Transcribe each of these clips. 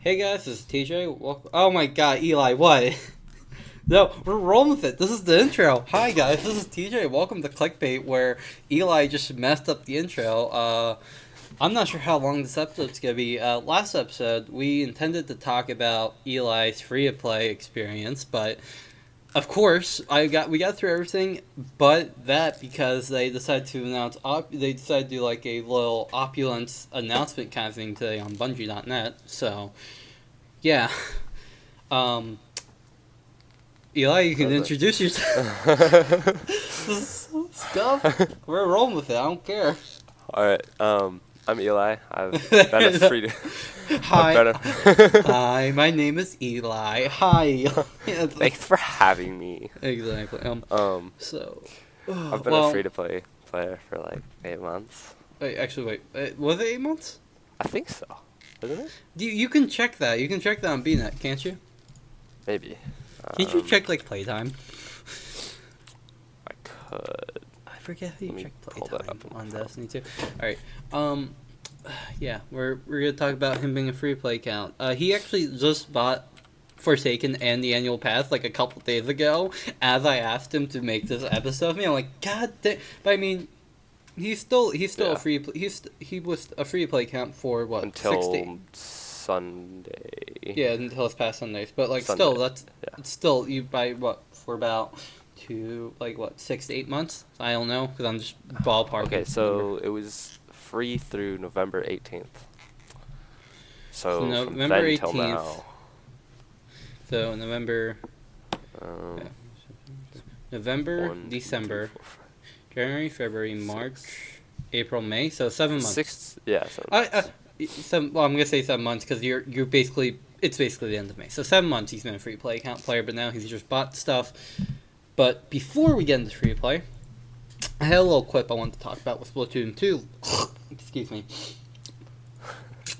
Hey guys, this is TJ. Welcome. Oh my god, Eli, what? No, we're rolling with it. This is the intro. Hi guys, this is TJ. Welcome to Clickbait, where Eli just messed up the intro. I'm not sure how long this episode's gonna be. Last episode, we intended to talk about Eli's free-to-play experience, but of course, we got through everything, but that because they decided to announce they decided to do like a little opulence announcement kind of thing today on Bungie.net. So, yeah, um, Eli, you can introduce yourself. Stuff. We're rolling with it. I don't care. All right. I'm Eli. I've been a free. Hi. Hi. My name is Eli. Hi. Thanks for having me. Exactly. So. I've been a free-to-play player for like 8 months. Wait. Was it 8 months? I think so. Isn't it? You can check that. You can check that on BNet, can't you? Maybe. Can't you check like playtime? I could. I forget how you check playtime on Destiny 2. Alright, yeah, we're gonna talk about him being a free play account. He actually just bought Forsaken and the annual pass like a couple days ago, as I asked him to make this episode of me. I'm like, God damn. But I mean, he's still a free he was a free play account for what, until 16? Sunday. Yeah, until this past Sundays. But like Sunday. Still, it's still you buy what for about 6 to 8 months. I don't know because I'm just ballparking. Okay, so it was free through November 18th. So November 18th. Till now. So November. November, December, January, February, March, April, May. So 7 months. 6. Yeah. I'm gonna say 7 months because you're basically it's basically the end of May. So 7 months he's been a free play account player, but now he's just bought stuff. But before we get into free play, I had a little quip I wanted to talk about with Splatoon 2. Excuse me.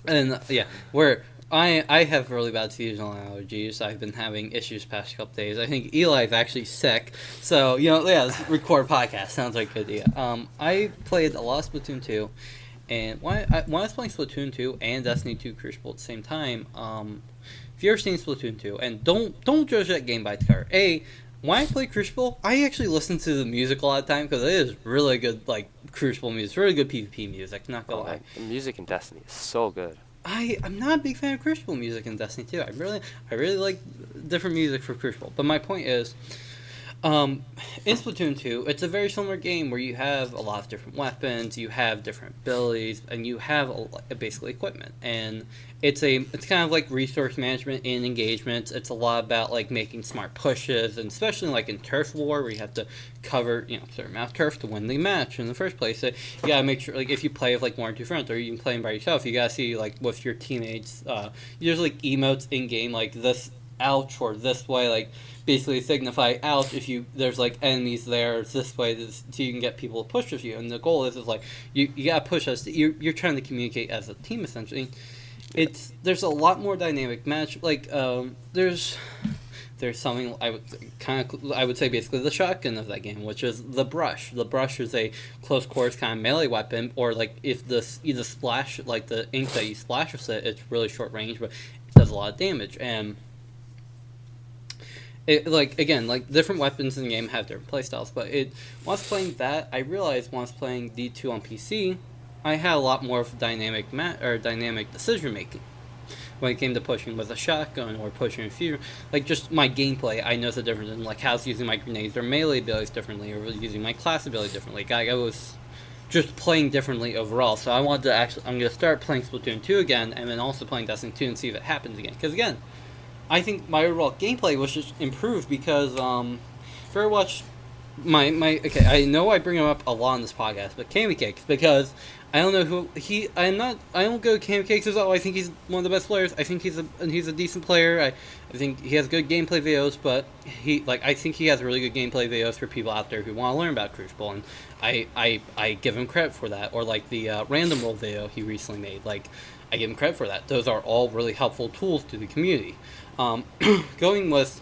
And yeah, where I have really bad seasonal allergies. I've been having issues past couple days. I think Eli's actually sick. So, let's record a podcast. Sounds like a good idea. I played a lot of Splatoon 2. And when I was playing Splatoon 2 and Destiny 2 Crucible at the same time, if you've ever seen Splatoon 2, and don't judge that game by its cover. When I play Crucible, I actually listen to the music a lot of the time because it is really good, like, Crucible music. Really good PvP music, not gonna lie. The music in Destiny is so good. I'm not a big fan of Crucible music in Destiny 2. I really like different music for Crucible. But my point is, in Splatoon 2, it's a very similar game where you have a lot of different weapons, you have different abilities, and you have basically equipment. And it's kind of like resource management in engagement. It's a lot about like making smart pushes, and especially like in Turf War where you have to cover a certain amount of turf to win the match in the first place. So you gotta make sure, like, if you play with like one or two friends, or you can play by yourself, you gotta see like with your teammates. There's like emotes in game like this ouch or this way, like basically signify ouch if there's like enemies there. It's this way, so you can get people to push with you. And the goal is like you gotta push us. You're trying to communicate as a team essentially. There's a lot more dynamic match. Like there's something I would say basically the shotgun of that game, which is the brush. The brush is a close quarters kind of melee weapon, or like if either splash, like the ink that you splash with it, it's really short range, but it does a lot of damage. And different weapons in the game have different playstyles, but once playing that, I realized once playing D2 on PC, I had a lot more of dynamic decision making when it came to pushing with a shotgun or pushing a few. Like just my gameplay, I noticed the difference in like how I was using my grenades or melee abilities differently, or using my class ability differently. Like I was just playing differently overall. So I wanted to I'm gonna start playing Splatoon 2 again, and then also playing Destiny 2 and see if it happens again. Because again, I think my overall gameplay was just improved because if you ever watched okay, I know I bring him up a lot on this podcast, but Cammy Cakes, because I don't know who I don't go to Cammy Cakes as I think he's one of the best players. I think he's a decent player. I think he has good gameplay videos, but I think he has really good gameplay videos for people out there who want to learn about Crucible, and I give him credit for that. Or like the random roll video he recently made, like I give him credit for that. Those are all really helpful tools to the community. Going with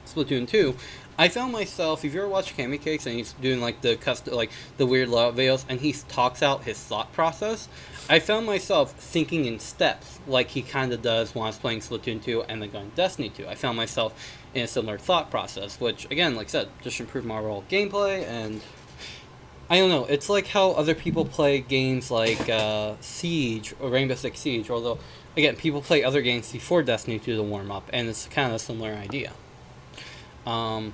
Splatoon 2, I found myself, if you ever watch Cammy Cakes and he's doing like the custom, like the weird layout videos, and he talks out his thought process, I found myself thinking in steps like he kind of does when I was playing Splatoon 2 and then going Destiny 2. I found myself in a similar thought process, which again, like I said, just improved my overall gameplay. And I don't know, it's like how other people play games like Siege or Rainbow Six Siege, although again, people play other games before Destiny 2 to warm up, and it's kind of a similar idea. Um,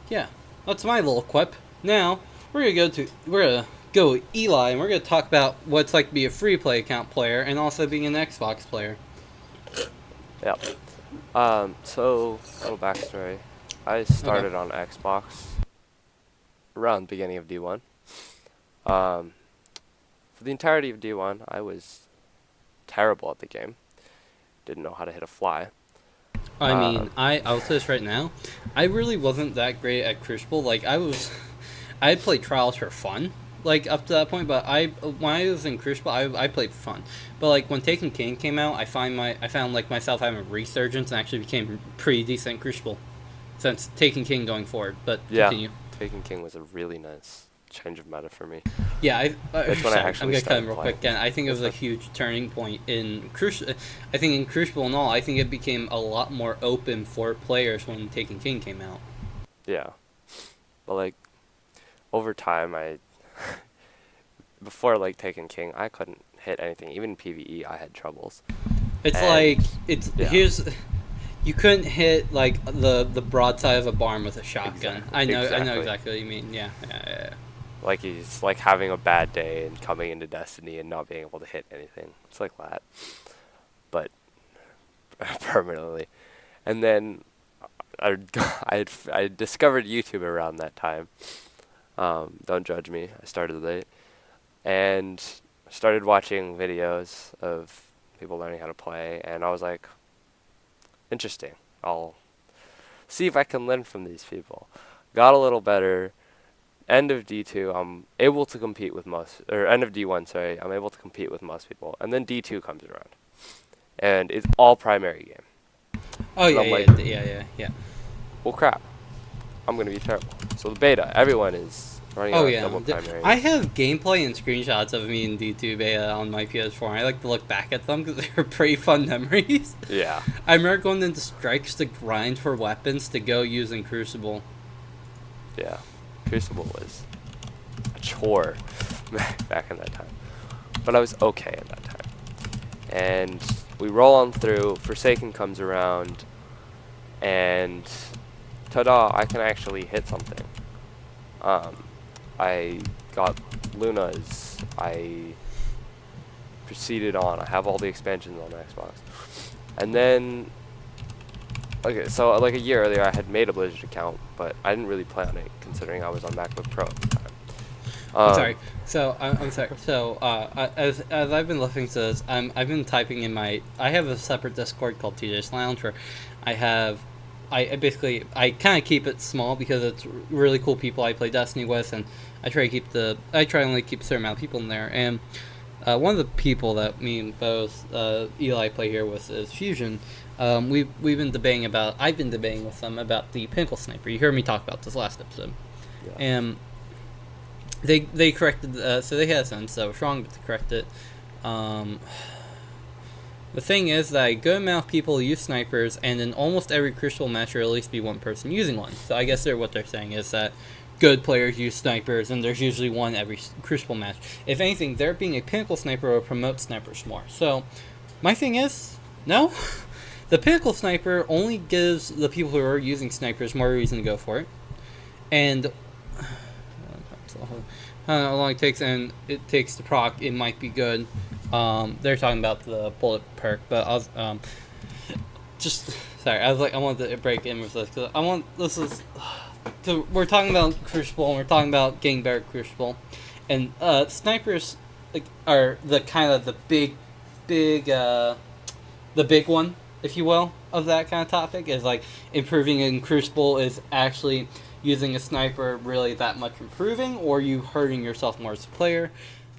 yeah, that's my little quip. Now we're gonna go with Eli, and we're gonna talk about what it's like to be a free play account player and also being an Xbox player. Yep. So a little backstory. I started on Xbox around the beginning of D1. For the entirety of D1, I was terrible at the game. Didn't know how to hit a fly. I mean, I'll say this right now. I really wasn't that great at Crucible. Like, I played Trials for fun, like, up to that point, but when I was in Crucible, I played for fun. But, like, when Taken King came out, I found, like, myself having a resurgence and actually became pretty decent at Crucible since Taken King going forward. But continue. Taken King was a really nice change of meta for me. Yeah, that's when I actually I'm gonna cut him started real playing. quick again. I think it was a huge turning point in Crucible. I think in Crucible and all, I think it became a lot more open for players when Taken King came out. Yeah, but like over time, before like Taken King, I couldn't hit anything. Even in PvE, I had troubles. Here's. You couldn't hit like the broadside of a barn with a shotgun. Exactly. I know exactly what you mean. Yeah. Like he's like having a bad day and coming into Destiny and not being able to hit anything. It's like that, but permanently. And then I discovered YouTube around that time. Don't judge me. I started late, and started watching videos of people learning how to play, and I was like, interesting. I'll see if I can learn from these people. Got a little better. End of D2, I'm able to compete with end of D1, sorry, I'm able to compete with most people. And then D2 comes around. And it's all primary game. Oh, yeah. Well, crap. I'm going to be terrible. So the beta, everyone is running on double primary. I have gameplay and screenshots of me in D2 beta on my PS4, and I like to look back at them because they're pretty fun memories. Yeah. I remember going into strikes to grind for weapons to go using Crucible. Yeah. Crucible was a chore back in that time. But I was okay at that time. And we roll on through, Forsaken comes around, and ta-da, I can actually hit something. I got Luna's, I proceeded on, I have all the expansions on Xbox. And then, okay, so like a year earlier I had made a Blizzard account, but I didn't really plan on it considering I was on MacBook Pro at the time. I'm sorry. So I'm sorry. So as I've been listening to this, I've been typing in I have a separate Discord called TJ's Lounge where I kind of keep it small because it's really cool people I play Destiny with, and I try to only keep a certain amount of people in there. And one of the people that me and both Eli play here with is Fusion. I've been debating with them about the Pinnacle Sniper. You heard me talk about this last episode, Yeah. and they corrected. So they had a sentence that was wrong, but they corrected it. The thing is that a good amount of people use snipers, and in almost every Crucible match, there will at least be one person using one. So I guess what they're saying is that good players use snipers, and there's usually one every Crucible match. If anything, there being a Pinnacle Sniper will promote snipers more. So my thing is, no. The Pinnacle Sniper only gives the people who are using snipers more reason to go for it. And I don't know how long it takes, and it takes to proc, it might be good. They're talking about the bullet perk, but I was I wanted to break in with this because we're talking about Crucible, and we're talking about getting better at Crucible, and snipers are the kind of the big one, if you will, of that kind of topic. Is like improving in Crucible is actually using a sniper really that much improving, or you hurting yourself more as a player.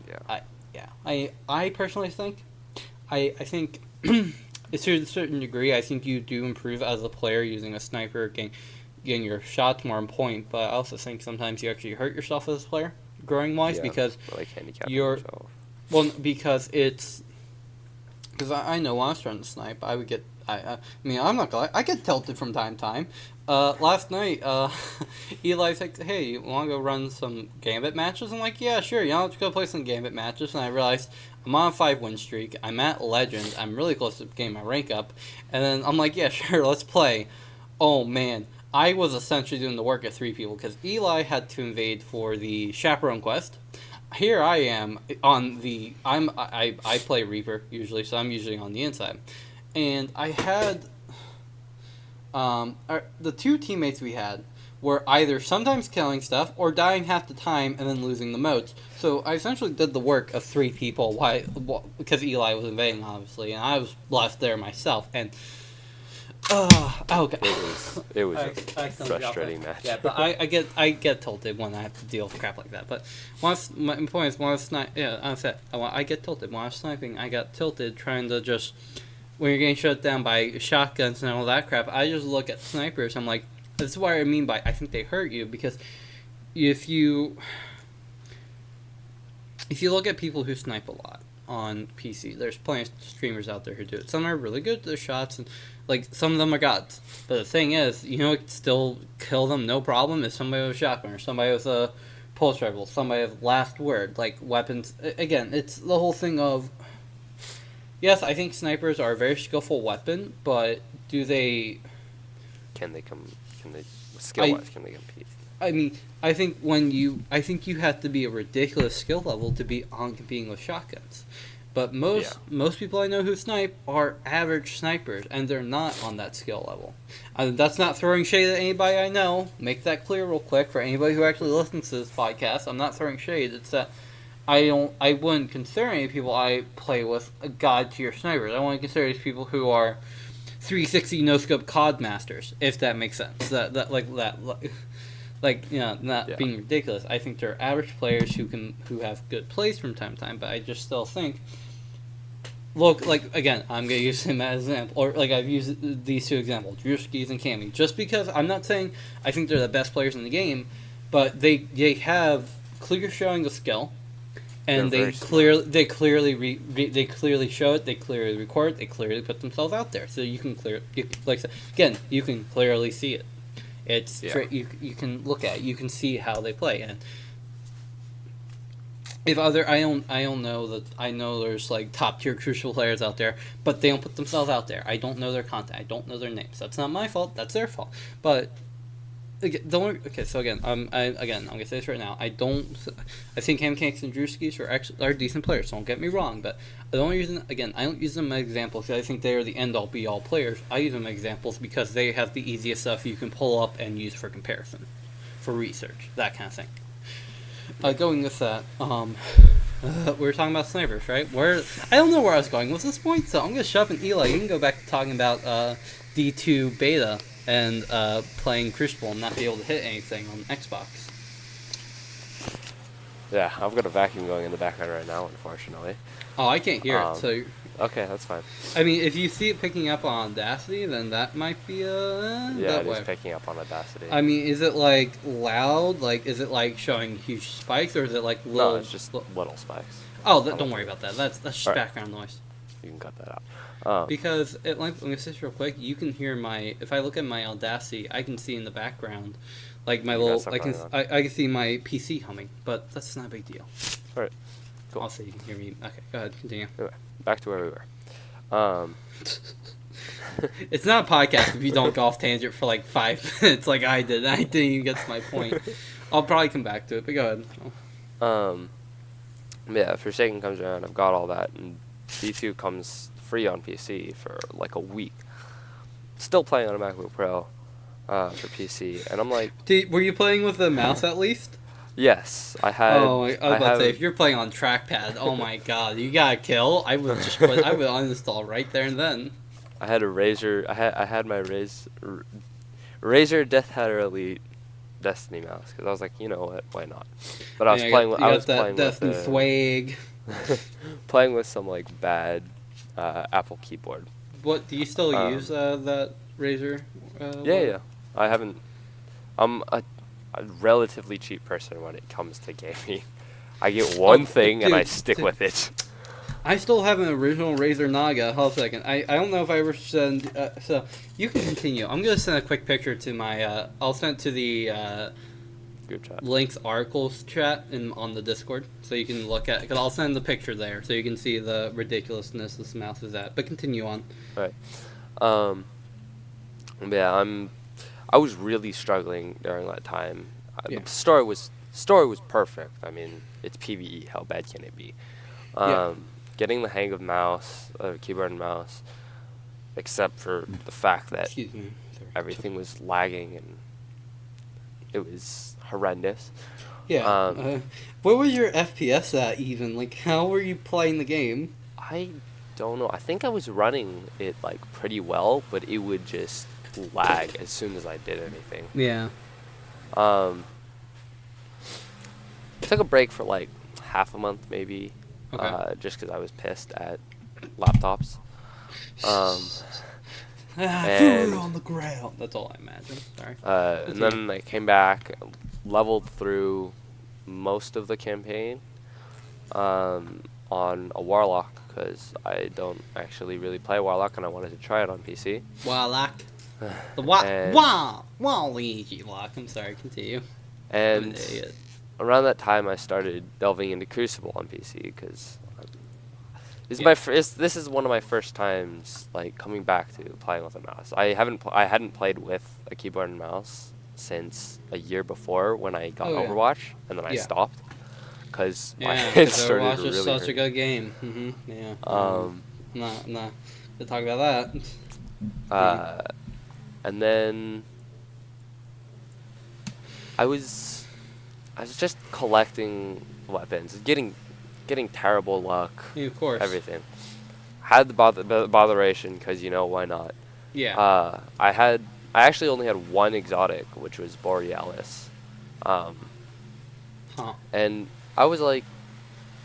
Yeah. I personally think, I think to a certain degree, I think you do improve as a player using a sniper, getting your shots more on point. But I also think sometimes you actually hurt yourself as a player, growing wise, Yeah, because like handicapping you're yourself. well because it's because I know when I was trying to snipe, I would get I mean I'm not gonna lie, I get tilted from time to time. Last night, Eli's like, "Hey, you want to go run some Gambit matches?" I'm like, "Yeah, sure. You know, let's go play some Gambit matches." And I realized I'm on a 5-win streak. I'm at Legend. I'm really close to getting my rank up. And then I'm like, "Yeah, sure. Let's play." Oh man, I was essentially doing the work of 3 people because Eli had to invade for the Chaperone quest. Here I am on the I play Reaper usually, so I'm usually on the inside, and I had the 2 teammates we had were either sometimes killing stuff or dying half the time and then losing the moats. So I essentially did the work of 3 people. Why? Because Eli was invading, obviously, and I was left there myself. And okay. It was I a frustrating match. Yeah, but I get tilted when I have to deal with crap like that. But my point is, when I was I get tilted when I was sniping. I got tilted trying to just when you're getting shut down by shotguns and all that crap. I just look at snipers. I'm like, this is what I mean by I think they hurt you, because if you look at people who snipe a lot on PC, there's plenty of streamers out there who do it. Some are really good at their shots, and like some of them are gods. But the thing is, you know, it still kill them no problem if somebody with a shotgun or somebody with a pulse rifle, somebody with last word, like weapons. Again, it's the whole thing of, yes, I think snipers are a very skillful weapon, but do they? Can they skill wise? Can they compete? I mean, I think you have to be a ridiculous skill level to be on competing with shotguns. But most people I know who snipe are average snipers, and they're not on that skill level. That's not throwing shade at anybody I know. Make that clear real quick for anybody who actually listens to this podcast. I'm not throwing shade. It's that I wouldn't consider any people I play with a god tier snipers. I want to consider these people who are 360 no scope COD masters, if that makes sense. Not being ridiculous. I think they're average players who have good plays from time to time, but I just still think. Look, like, again, I'm going to use him as an example. Or, like, I've used these 2 examples, Drewskis and Cammy. Just because I'm not saying I think they're the best players in the game, but they have clear showing of skill, and they clearly show it, they clearly record, they clearly put themselves out there. So you can you can clearly see it. It's you can look at it, you can see how they play, and if I don't know that I know there's like top tier Crucible players out there, but they don't put themselves out there. I don't know their content. I don't know their names. That's not my fault. That's their fault. But so again, I'm gonna say this right now. I think Hamcakes and Drewskis are decent players. So don't get me wrong, but I don't use them as examples because I think they are the end all be all players. I use them as examples because they have the easiest stuff you can pull up and use for comparison, for research, that kind of thing. Going with that, we were talking about snipers, right? I don't know where I was going with this point, so I'm gonna shut up and Eli. You can go back to talking about D2 beta and playing Crucible and not be able to hit anything on Xbox. Yeah, I've got a vacuum going in the background right now, unfortunately. Oh, I can't hear it, so... Okay, that's fine. I mean, if you see it picking up on Audacity, then that might be it is picking up on Audacity. I mean, is it, like, loud? Like, is it, like, showing huge spikes, or is it, like, little... No, it's just little spikes. Oh, don't worry about that. That's just background noise. You can cut that out. Because, let me say this real quick, you can hear if I look at my Audacity, I can see in the background, like, my little... I can see my PC humming, but that's not a big deal. Alright, cool. Also, you can hear me... Okay, go ahead, continue. Anyway, back to where we were. It's not a podcast if you don't go off tangent for like 5 minutes like I did. I didn't even get to my point. I'll probably come back to it, but go ahead. Yeah, Forsaken comes around, I've got all that, and D2 comes free on PC for like a week. Still playing on a MacBook Pro for PC, and I'm like... Were you playing with the mouse at least? Yes, I had... Oh, I was about to say, if you're playing on trackpad, oh my god, you got a kill? I would uninstall right there and then. I had a Razer... I had my Razer Death Hatter Elite Destiny mouse, because I was like, you know what, why not? But I was playing with... Destiny swag. Playing with some, like, bad Apple keyboard. What do you still use that Razer? Yeah, One? yeah. I haven't. I'm a relatively cheap person when it comes to gaming. I get one thing and I Dude, stick with it. I still have an original Razer Naga. Hold a second. I don't know if I ever send. So you can continue. I'm gonna send a quick picture to my. I'll send it to the Good chat. links articles chat on the Discord, so you can look at. Because I'll send the picture there, so you can see the ridiculousness this mouse is at. But continue on. Right. Um. Yeah, I was really struggling during that time. Yeah. The story was perfect. I mean, it's PvE. How bad can it be? Yeah. Getting the hang of keyboard and mouse, except for the fact that Excuse me. Sorry. everything was lagging and it was horrendous. Yeah. Um, What was your FPS at even? Like, how were you playing the game? I don't know. I think I was running it like pretty well, but it would just lag as soon as I did anything. Yeah. Um, took a break for like half a month maybe, Okay. just because I was pissed at laptops. And Food on the ground. That's all I imagine. Sorry. and then I came back, leveled through most of the campaign on a Warlock because I don't actually really play Warlock and I wanted to try it on PC. Warlock. The And- Warlock. I'm sorry. Continue. I'm an And idiot. around that time, I started delving into Crucible on PC because Yeah. this is one of my first times like coming back to playing with a mouse. I hadn't played with a keyboard and mouse since a year before when I got Oh, yeah. Overwatch, and then I Yeah. stopped because my Yeah, hands because started Overwatch to is really such a hurt. good game. Yeah. No. To talk about that. And then I was just collecting weapons, getting terrible luck, Yeah, of course. everything. Had the botheration because why not? Yeah. I actually only had one exotic, which was Borealis, Huh. and I was like,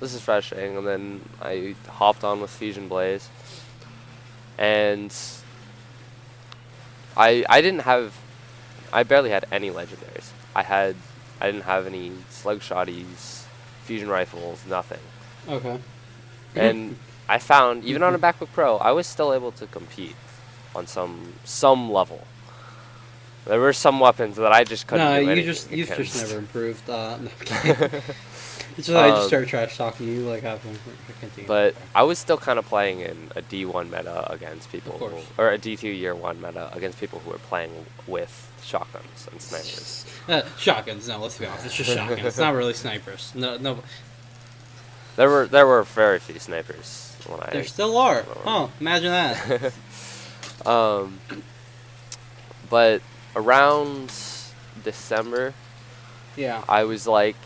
this is frustrating. And then I hopped on with Fusion Blaze, and I barely had any legendaries. I didn't have any slugshotties, fusion rifles, nothing. Okay. And I found even on a MacBook Pro, I was still able to compete on some level. There were some weapons that I just couldn't do you anything just against. never improved. No, I'm kidding. It's just I just Um, started trash talking you like halfway. Continue. But I was still kind of playing in a D1 meta against people, Of course. or a D2 year 1 meta against people who were playing with shotguns and snipers. Shotguns. No, let's be honest. It's just shotguns. It's not really snipers. No. There were very few snipers when I. There still are. Oh, imagine that. But around December, Yeah. I was like,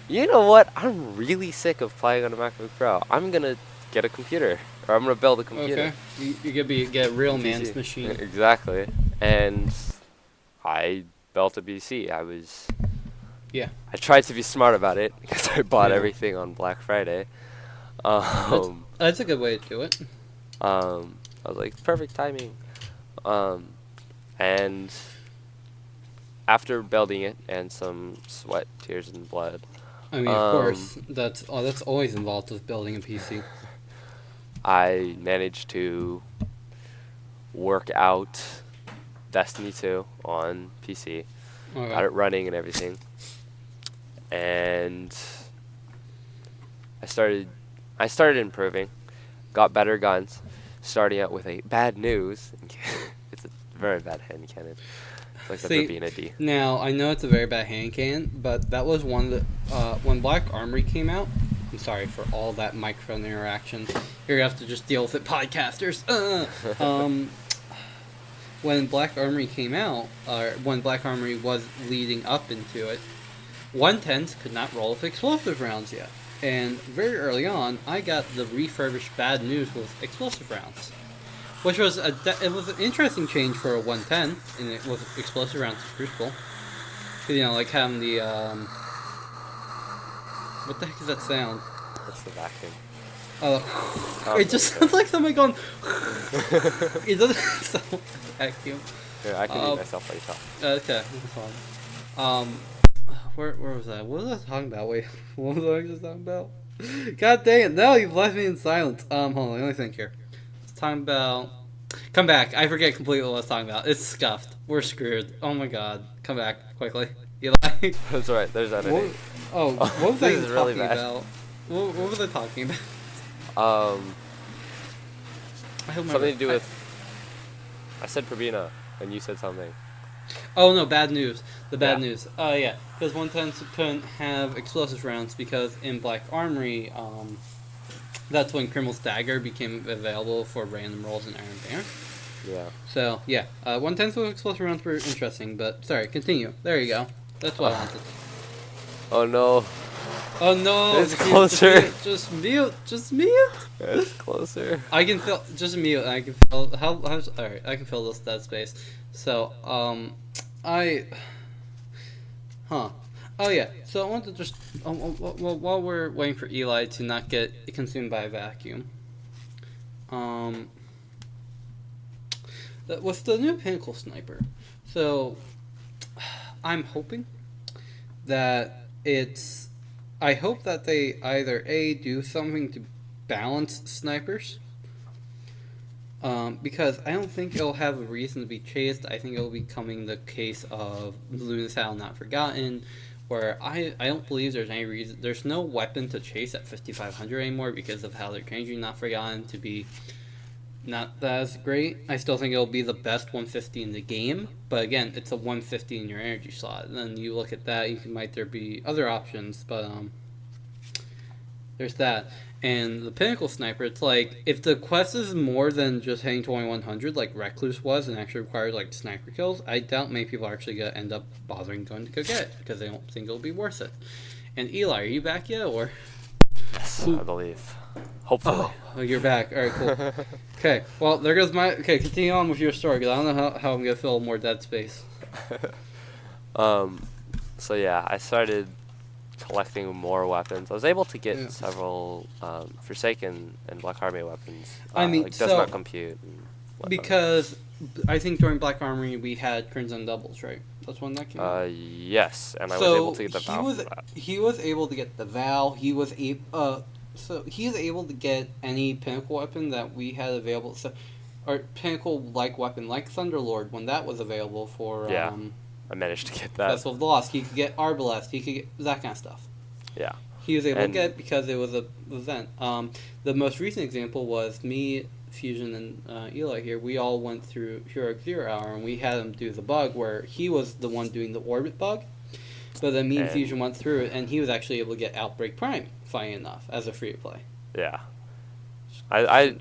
you know what? I'm really sick of playing on a MacBook Pro. I'm gonna get a computer, or I'm gonna build a computer. Okay. You're gonna get a real man's PC. machine. Exactly. And I built a PC. Yeah. I tried to be smart about it because I bought Yeah. everything on Black Friday. That's a good way to do it. I was like, perfect timing. And after building it and some sweat, tears, and blood, I mean, of course, that's always involved with building a PC. I managed to work out Destiny 2 on PC. Okay. Got it running and everything. And I started improving, got better guns, starting out with a bad news. It's a very bad hand cannon. It's like See, the being a D. Now, I know it's a very bad hand cannon, but that was one that, when Black Armory came out, I'm sorry for all that microphone interaction. You're going to have to just deal with it, podcasters. When Black Armory came out, or when Black Armory was leading up into it, 110s could not roll with explosive rounds yet. And very early on, I got the refurbished bad news with explosive rounds. Which was it was an interesting change for a 110, and it was explosive rounds is crucial. Cause like having the what the heck is that sound? That's the vacuum. It just sounds like somebody going. It doesn't sound like a vacuum. Here, I can mute myself while you talk. Okay, that's fine. Where was I? What was I talking about? Wait, what was I just talking about? God dang it! No, you've left me in silence. Hold on, let me think here. It's talking about. Come back. I forget completely what I was talking about. It's scuffed. We're screwed. Oh my god. Come back quickly. Eli. That's right. There's that. What was I This is really talking bad. about? What was I talking about? I hope Something to do with. I said Probina, and you said something. Oh no, bad news. The bad Yeah. news. Yeah, because 110s couldn't have explosive rounds because in Black Armory, that's when Criminal's Dagger became available for random rolls in Iron Banner. Yeah. So yeah, 110s with explosive rounds were interesting, but sorry, continue. There you go. That's what I wanted. Oh no. Oh no! It's closer. Just mute. Just mute. It's closer. I can feel. Just mute. I can feel. How's all right? I can feel this dead space. So Huh. Oh yeah. So I want to just while we're waiting for Eli to not get consumed by a vacuum. With the new Pinnacle Sniper, so I'm hoping that it's. I hope that they either do something to balance snipers. Because I don't think it'll have a reason to be chased. I think it'll be coming the case of Luna's Howl Not Forgotten, where I don't believe there's any reason. There's no weapon to chase at 5500 anymore because of how they're changing Not Forgotten to be not as great. I still think it'll be the best 150 in the game, but again, it's a 150 in your energy slot. And then you look at that, might there be other options, but there's that. And the Pinnacle Sniper, it's like, if the quest is more than just hitting 2100 like Recluse was and actually requires like sniper kills, I doubt many people are actually going to end up bothering going to go get it because they don't think it'll be worth it. And Eli, are you back yet, or? Yes, I believe. Hopefully. Oh, you're back. Alright, cool. Okay, well, there goes my... Okay, continue on with your story, because I don't know how I'm going to fill more dead space. So yeah, I started collecting more weapons. I was able to get several Forsaken and Black Army weapons. I mean, like, does not compute. And because I think during Black Army we had Crimson Doubles, right? That's when that came out? Yes, and I was able to get the Val for that. He was able to get the Val. He was able... So he's able to get any Pinnacle weapon that we had available. So, or Pinnacle-like weapon, like Thunderlord, when that was available for... Yeah, I managed to get that. Festival of the Lost. He could get Arbalest. He could get that kind of stuff. Yeah. He was able to get it because it was an event. The most recent example was me, Fusion, and Eli here. We all went through Heroic Zero Hour, and we had him do the bug where he was the one doing the orbit bug. But then me and Fusion went through it, and he was actually able to get Outbreak Prime, funny enough, as a free-to-play. Yeah. I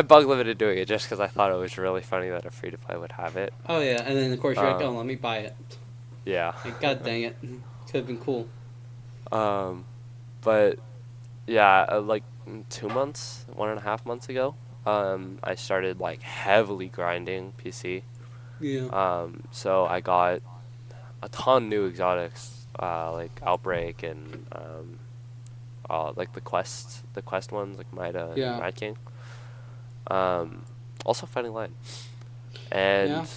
bug limited doing it just because I thought it was really funny that a free-to-play would have it. Oh, yeah, and then, of course, you're like, oh, let me buy it. Yeah. Like, God dang it. Could have been cool. But, yeah, like 2 months, 1.5 months ago, I started, like, heavily grinding PC. Yeah. So I got a ton new exotics, like Outbreak and like the quest ones, like Mida and Mad King. Also Fighting Lion. And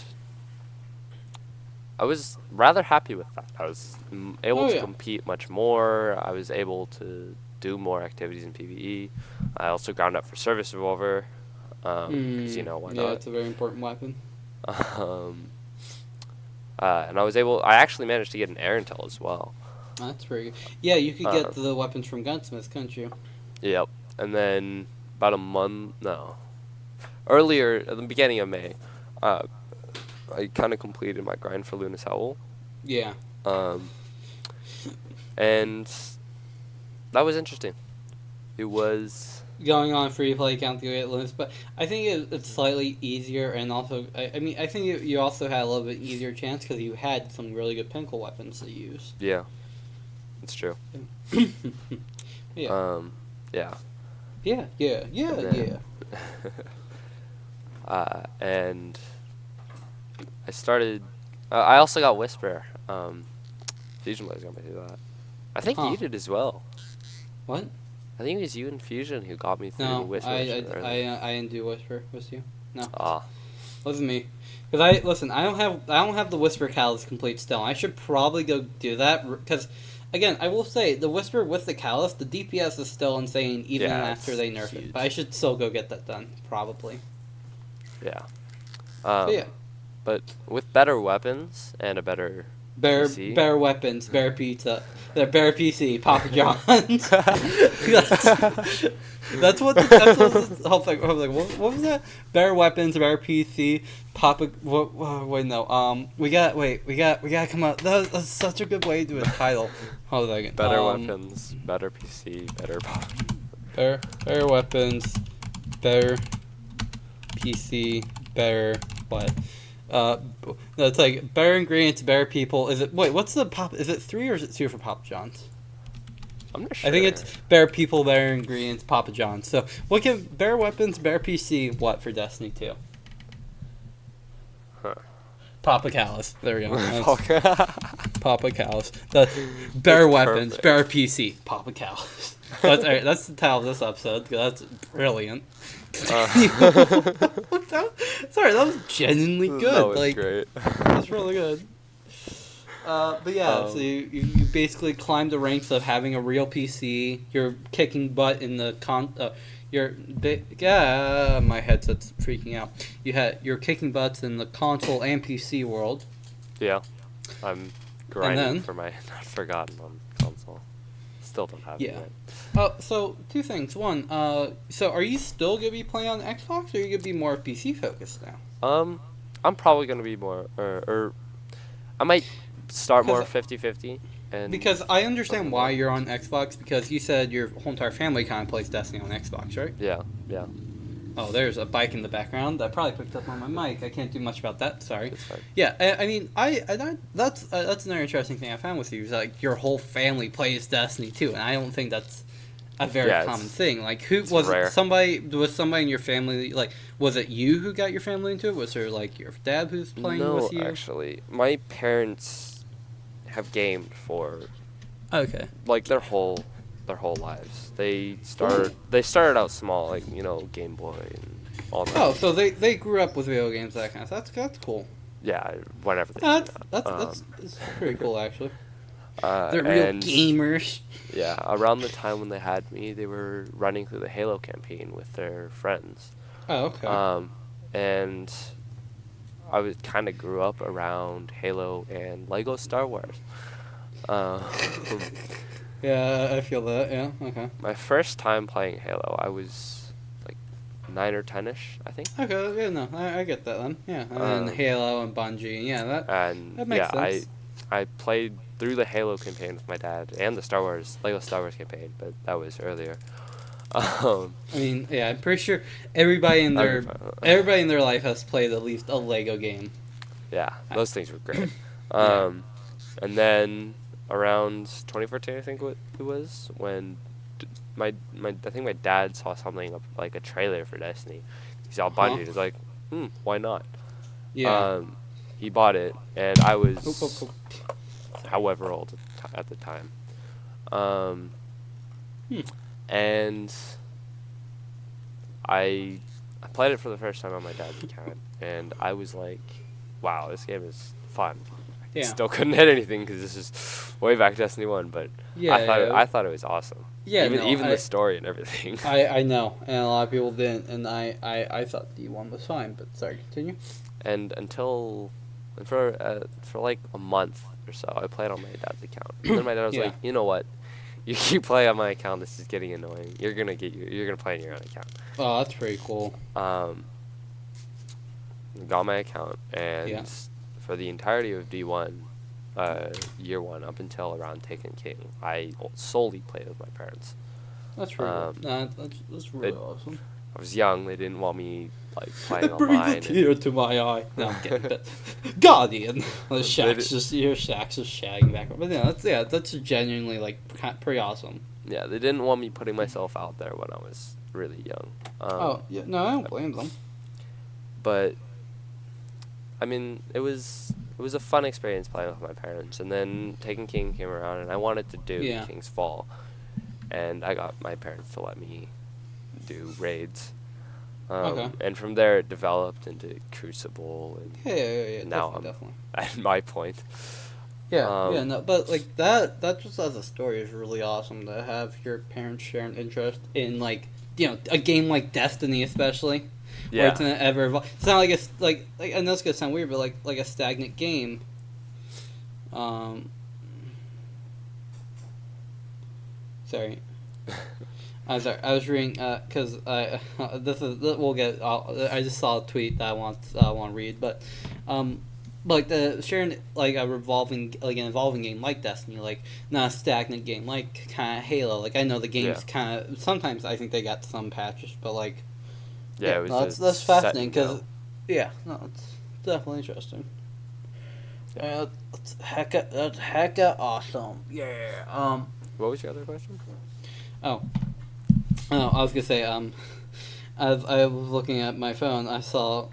I was rather happy with that. I was able to compete much more. I was able to do more activities in PvE. I also ground up for Service Revolver. Because, you know, why not? Yeah, it's a very important weapon. And I actually managed to get an air intel as well. That's pretty good. Yeah, you could get the weapons from Gunsmiths, couldn't you? Yep. And then about earlier, at the beginning of May, I kind of completed my grind for Luna's Howl. Yeah. And that was interesting. It was... Going on free play count to get limits, but I think it's slightly easier, and also I mean I think you also had a little bit easier chance because you had some really good Pinnacle weapons to use. Yeah, it's true. Yeah. Yeah. Yeah. And I started. I also got Whisper. Fusion Blaze got me through that. I think you did as well. What? I I think it was you and Fusion who got me through the No, Whisper. I didn't do Whisper. Was you? No, Ah, wasn't me. Because I don't have the Whisper Callus complete still. I should probably go do that because, again, I will say the Whisper with the Callus, the DPS is still insane even Yeah, after it's they nerf huge. it. But I should still go get that done probably. yeah. But yeah, But with better weapons and a better PC. bear weapons, bear pizza, bear PC, Papa John's. That's what the whole thing. I was like, what was that? Bear weapons, bear PC, Papa. Wait, no. We gotta come up. That's such a good way to do a title. Hold on a second. Better weapons, better PC, better bear weapons, better PC, better what? No, it's like better ingredients, better people. Is it? Wait, what's the pop? Is it 3 or is it 2 for Papa John's? I'm not sure. I think it's better people, better ingredients, Papa John's. So what can better weapons, better PC, what for Destiny 2? Huh. Papa Callus. There we go. Okay. Papa Callus. That's better That's weapons, perfect. better PC, Papa Callus. That's all right, that's the title of this episode. 'Cause that's brilliant. Sorry, that was genuinely good. That was like, great. that's really good. But yeah, so you basically climbed the ranks of having a real PC. You're kicking butt in the my headset's freaking out. You're kicking butts in the console and PC world. Yeah. I'm grinding then- for my not forgotten on console. Still don't have Yeah. it So 2 things. One, so are you still gonna be playing on Xbox, or are you gonna be more PC focused now? yet. I'm probably gonna be more, or I might start more Because- 50-50. And Because I understand why you're on Xbox, because you said your whole entire family kind of plays Destiny on Xbox, right? yeah. Oh, there's a bike in the background. I probably picked up on my mic. I can't do much about that. Sorry. It's fine. Yeah, I mean, that's another interesting thing I found with you is like your whole family plays Destiny too, and I don't think that's a very Yeah, common thing. Like, who it's was rare. it? Somebody in your family? Like, was it you who got your family into it? Was there like your dad who's playing No, with you? actually, my parents have gamed for Okay. like their whole lives. They started out small, like Game Boy and all that. Oh, so they grew up with video games, that kind of stuff. That's cool. Yeah, whenever they That's came that's, out. that's pretty cool actually. Uh, They're real and gamers. yeah, around the time when they had me, they were running through the Halo campaign with their friends. Oh, okay. And I was kind of grew up around Halo and Lego Star Wars. Yeah, I feel that. Yeah. Okay. My first time playing Halo, I was like 9 or 10ish, I think. Okay. Yeah. No, I get that then. Yeah. And then Halo and Bungie. Yeah. And That makes yeah, sense. I played through the Halo campaign with my dad and the Lego Star Wars campaign, but that was earlier. I mean, yeah. I'm pretty sure everybody in their life has played at least a Lego game. Yeah, those things were great. Yeah. And then around 2014, I think it was, when I think my dad saw something like a trailer for Destiny. He saw Bungie. He was like, why not? Yeah. He bought it, and I was Oop. however old at the time. And I played it for the first time on my dad's account, and I was like, wow, this game is fun. Yeah. Still couldn't hit anything because this is way back Destiny 1, but Yeah. I thought it was awesome. Yeah. Even the story and everything. I know, and a lot of people didn't, and I thought D1 was fine, but sorry, continue. And for like a month or so, I played on my dad's account. And then my dad was Yeah. like, you know what? You keep playing on my account. This is getting annoying. You're gonna play on your own account. Oh, that's pretty cool. Got my account, and Yeah. for the entirety of D1, year 1 up until around Taken King, I solely played with my parents. That's really that's really awesome. I was young. They didn't want me like playing It brings online. a tear to my eye. No, I'm kidding. But Guardian. Shaq's just shagging back. But that's genuinely like pretty awesome. Yeah, they didn't want me putting myself out there when I was really young. Oh yeah, no, I don't blame them. But I mean, it was a fun experience playing with my parents. And then Taken King came around, and I wanted to do Yeah. King's Fall. and I got my parents to let me do raids. Okay. And from there it developed into Crucible, and Yeah. now Definitely. I'm at my point. Yeah, no, but like that just as a story is really awesome to have your parents share an interest in, like, a game like Destiny, especially, where it's Yeah, gonna ever evolve. It's not like I know it's gonna sound weird, but like a stagnant game. Um, sorry. I'm sorry. I was reading because I just saw a tweet that I want to read, but like the sharing like a revolving like an evolving game like Destiny, like not a stagnant game like kind of Halo. Like I know the game's yeah, kind of sometimes I think they got some patches, but like yeah. It was no, just that's set fascinating and because go. no, it's definitely interesting. Yeah. That's hecka awesome. Yeah. What was your other question? Oh. Oh, I was gonna say, as I was looking at my phone, I saw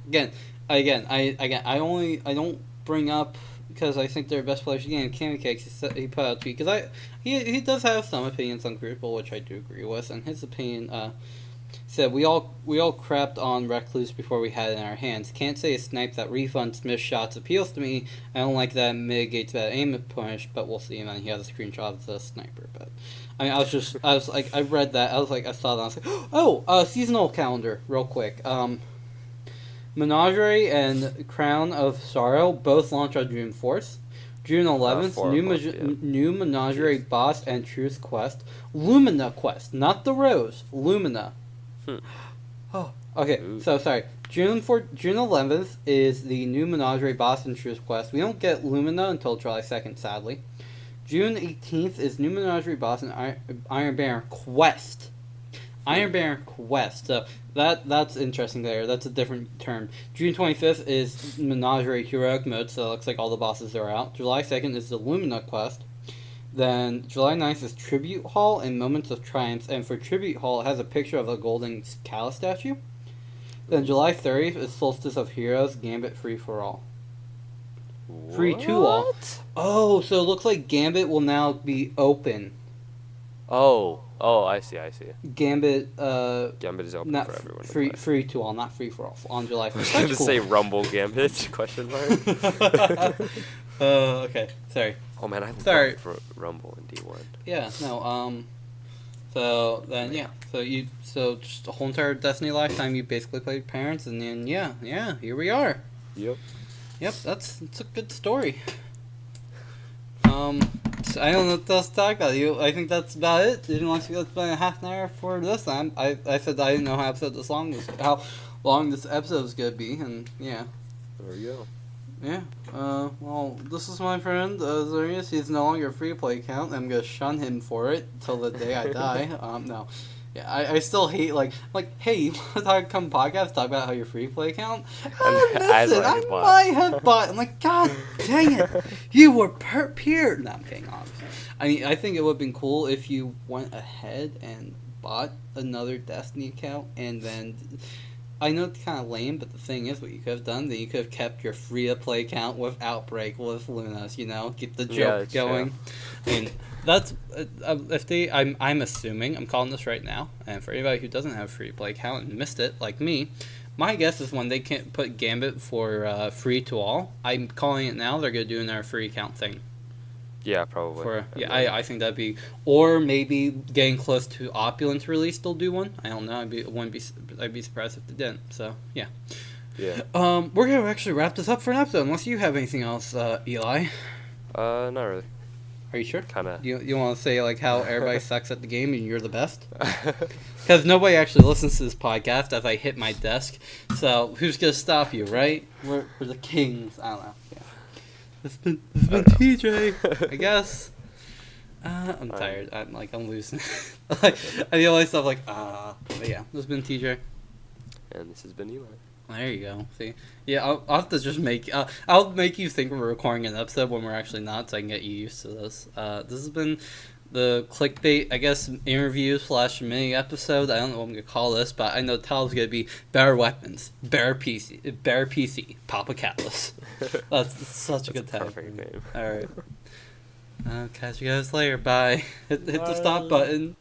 I don't bring up because I think they're best players in the game. Candy Cakes, he put out a tweet because he does have some opinions on Crucible, which I do agree with, and his opinion said we all crapped on Recluse before we had it in our hands. Can't say a snipe that refunds missed shots appeals to me. I don't like that mitigates bad aim punish, but we'll see. And then he has a screenshot of the sniper, but. I mean, I was like, I read that. I was like, I saw that. I was like, oh, seasonal calendar, real quick. Menagerie and Crown of Sorrow both launch on June 4th. June 11th, 4 o'clock, yeah. new Menagerie Jeez. boss and Truth quest. Lumina quest, not the Rose. Lumina. Hmm. Oh, okay. Ooh. So sorry. June 11th is the new Menagerie boss and Truth quest. We don't get Lumina until July 2nd, sadly. June 18th is new Menagerie boss and Iron Baron quest. Iron Baron quest. So that's interesting there. That's a different term. June 25th is Menagerie heroic mode, so it looks like all the bosses are out. July 2nd is the Lumina quest. Then July 9th is Tribute Hall and Moments of Triumph. And for Tribute Hall, it has a picture of a golden Calla statue. Then July 30th is Solstice of Heroes Gambit Free for All. Free to all. Oh, so it looks like Gambit will now be open. Oh, I see. Gambit, Gambit is open not for everyone to free, play. free to all, not free for all. On July 1st. I was going to say Rumble Gambit, question mark. Okay, sorry. Oh man, I Sorry. love Rumble in D1. Yeah, no, so then, yeah, so just a whole entire Destiny lifetime, you basically played parents, and then, yeah, here we are. Yep, that's a good story. So I don't know what else to talk about. I think that's about it. Unless you guys spend a half an hour for this time. I said I didn't know how long this episode was gonna be, and yeah. There we go. Yeah. Well, this is my friend Zarius. He's no longer a free play account. I'm gonna shun him for it till the day I die. No. Yeah, I still hate like hey, you want to come podcast talk about how your free play account? I might have bought. I'm like, God dang it, you were peer. No, I'm kidding. Obviously. I mean, I think it would have been cool if you went ahead and bought another Destiny account, and then I know it's kind of lame, but the thing is, what you could have done, then you could have kept your free to play account with Outbreak with Lunas. Keep the joke going. True. I mean. That's I'm assuming, I'm calling this right now, and for anybody who doesn't have a free play account and missed it like me, my guess is when they can't put Gambit for free to all, I'm calling it now, they're gonna do their free account thing. Yeah, probably. I think that'd be, or maybe getting close to Opulence release, they'll do one. I don't know. I'd be surprised if they didn't. So yeah. Yeah. We're gonna actually wrap this up for an episode, unless you have anything else, Eli. Not really. Are you sure? Kinda. You want to say like how everybody sucks at the game and you're the best? Because nobody actually listens to this podcast as I hit my desk. So who's gonna stop you, right? We're the kings. I don't know. Yeah. It's been TJ, I guess. I'm tired. I'm losing. The only stuff but yeah, this has been TJ. And this has been Eli. There you go. See, yeah, I'll have to just I'll make you think we're recording an episode when we're actually not, so I can get you used to this. This has been the clickbait, I guess, interview / mini episode. I don't know what I'm gonna call this, but I know the title's gonna be Better Weapons, Better PC, Papa Catalyst. That's such a good title. Perfect name. All right. Catch you guys later. Bye. Hit the stop button.